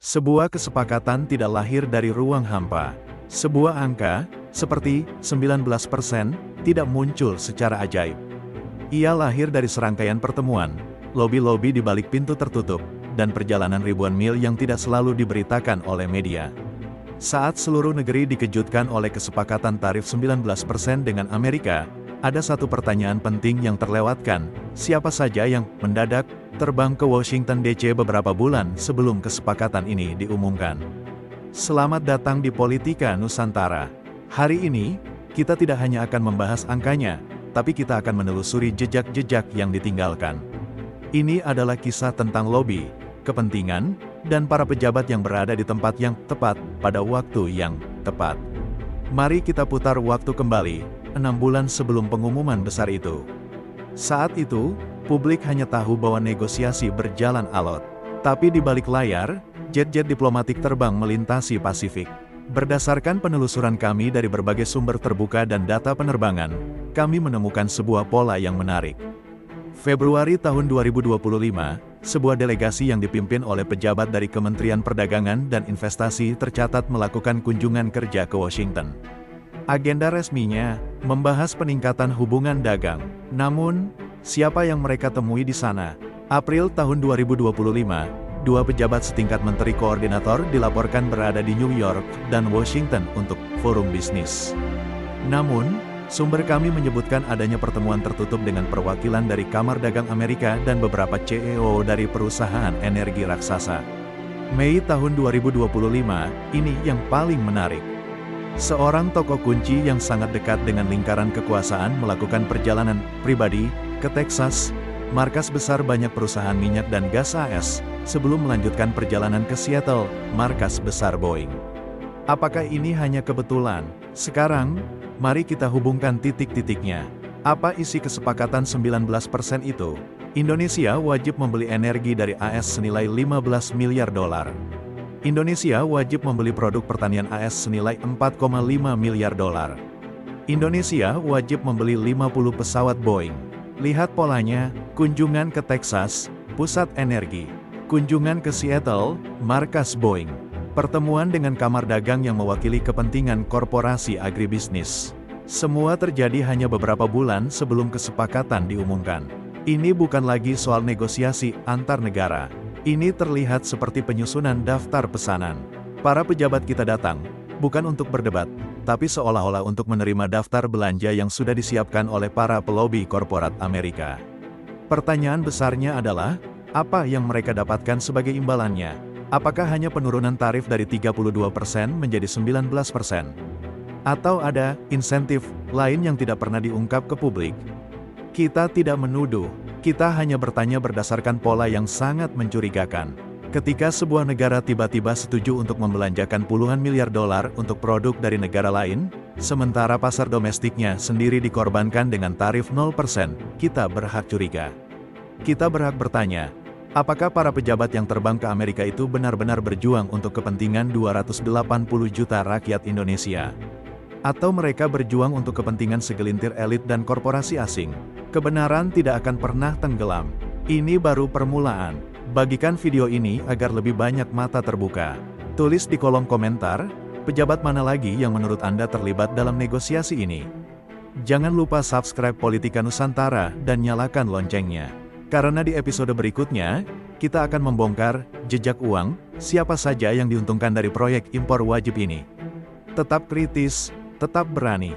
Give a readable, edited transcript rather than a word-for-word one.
Sebuah kesepakatan tidak lahir dari ruang hampa. Sebuah angka, seperti 19%, tidak muncul secara ajaib. Ia lahir dari serangkaian pertemuan, lobi-lobi di balik pintu tertutup, dan perjalanan ribuan mil yang tidak selalu diberitakan oleh media. Saat seluruh negeri dikejutkan oleh kesepakatan tarif 19% dengan Amerika, ada satu pertanyaan penting yang terlewatkan: siapa saja yang mendadak terbang ke Washington DC beberapa bulan sebelum kesepakatan ini diumumkan? Selamat datang di Politika Nusantara. Hari ini, kita tidak hanya akan membahas angkanya, tapi kita akan menelusuri jejak-jejak yang ditinggalkan. Ini adalah kisah tentang lobi, kepentingan, dan para pejabat yang berada di tempat yang tepat pada waktu yang tepat. Mari kita putar waktu kembali, 6 bulan sebelum pengumuman besar itu. Saat itu, publik hanya tahu bahwa negosiasi berjalan alot. Tapi di balik layar, jet-jet diplomatik terbang melintasi Pasifik. Berdasarkan penelusuran kami dari berbagai sumber terbuka dan data penerbangan, kami menemukan sebuah pola yang menarik. Februari tahun 2025, sebuah delegasi yang dipimpin oleh pejabat dari Kementerian Perdagangan dan Investasi tercatat melakukan kunjungan kerja ke Washington. Agenda resminya membahas peningkatan hubungan dagang. Namun, siapa yang mereka temui di sana? April tahun 2025, dua pejabat setingkat menteri koordinator dilaporkan berada di New York dan Washington untuk forum bisnis. Namun, sumber kami menyebutkan adanya pertemuan tertutup dengan perwakilan dari Kamar Dagang Amerika dan beberapa CEO dari perusahaan energi raksasa. Mei tahun 2025, ini yang paling menarik. Seorang tokoh kunci yang sangat dekat dengan lingkaran kekuasaan melakukan perjalanan pribadi ke Texas, markas besar banyak perusahaan minyak dan gas AS, sebelum melanjutkan perjalanan ke Seattle, markas besar Boeing. Apakah ini hanya kebetulan? Sekarang, mari kita hubungkan titik-titiknya. Apa isi kesepakatan 19% itu? Indonesia wajib membeli energi dari AS senilai 15 miliar dolar. Indonesia wajib membeli produk pertanian AS senilai 4,5 miliar dolar. Indonesia wajib membeli 50 pesawat Boeing. Lihat polanya: kunjungan ke Texas, pusat energi; kunjungan ke Seattle, markas Boeing; pertemuan dengan Kamar Dagang yang mewakili kepentingan korporasi agribisnis. Semua terjadi hanya beberapa bulan sebelum kesepakatan diumumkan. Ini bukan lagi soal negosiasi antar negara. Ini terlihat seperti penyusunan daftar pesanan. Para pejabat kita datang, bukan untuk berdebat, tapi seolah-olah untuk menerima daftar belanja yang sudah disiapkan oleh para pelobi korporat Amerika. Pertanyaan besarnya adalah, apa yang mereka dapatkan sebagai imbalannya? Apakah hanya penurunan tarif dari 32% menjadi 19%? Atau ada insentif lain yang tidak pernah diungkap ke publik? Kita tidak menuduh. Kita hanya bertanya berdasarkan pola yang sangat mencurigakan. Ketika sebuah negara tiba-tiba setuju untuk membelanjakan puluhan miliar dolar untuk produk dari negara lain, sementara pasar domestiknya sendiri dikorbankan dengan tarif 0%, kita berhak curiga. Kita berhak bertanya, apakah para pejabat yang terbang ke Amerika itu benar-benar berjuang untuk kepentingan 280 juta rakyat Indonesia? Atau mereka berjuang untuk kepentingan segelintir elit dan korporasi asing? Kebenaran tidak akan pernah tenggelam. Ini baru permulaan. Bagikan video ini agar lebih banyak mata terbuka. Tulis di kolom komentar, pejabat mana lagi yang menurut Anda terlibat dalam negosiasi ini? Jangan lupa subscribe Politika Nusantara dan nyalakan loncengnya. Karena di episode berikutnya, kita akan membongkar jejak uang, siapa saja yang diuntungkan dari proyek impor wajib ini. Tetap kritis, tetap berani.